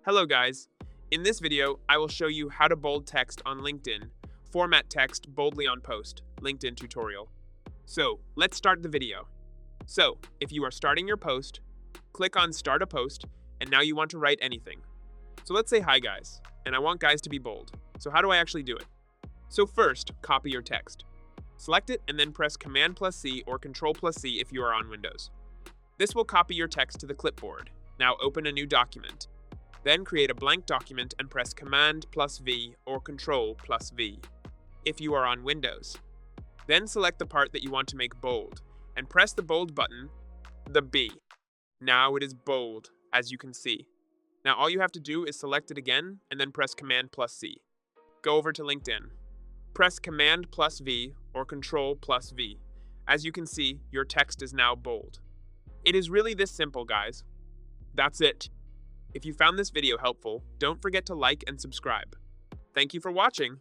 Hello guys. In this video, I will show you how to bold text on LinkedIn. Format text boldly on post, LinkedIn tutorial. So, let's start the video. So, if you are starting your post, click on Start a Post, and now you want to write anything. So let's say hi guys, and I want guys to be bold. So how do I actually do it? So first, copy your text. Select it and then press Command+C or Control+C if you are on Windows. This will copy your text to the clipboard. Now open a new document. Then create a blank document and press Command+V or Control+V if you are on Windows. Then select the part that you want to make bold and press the bold button, the B. Now it is bold, as you can see. Now all you have to do is select it again and then press Command+C. Go over to LinkedIn. Press Command+V or Control+V. As you can see, your text is now bold. It is really this simple, guys. That's it. If you found this video helpful, don't forget to like and subscribe. Thank you for watching.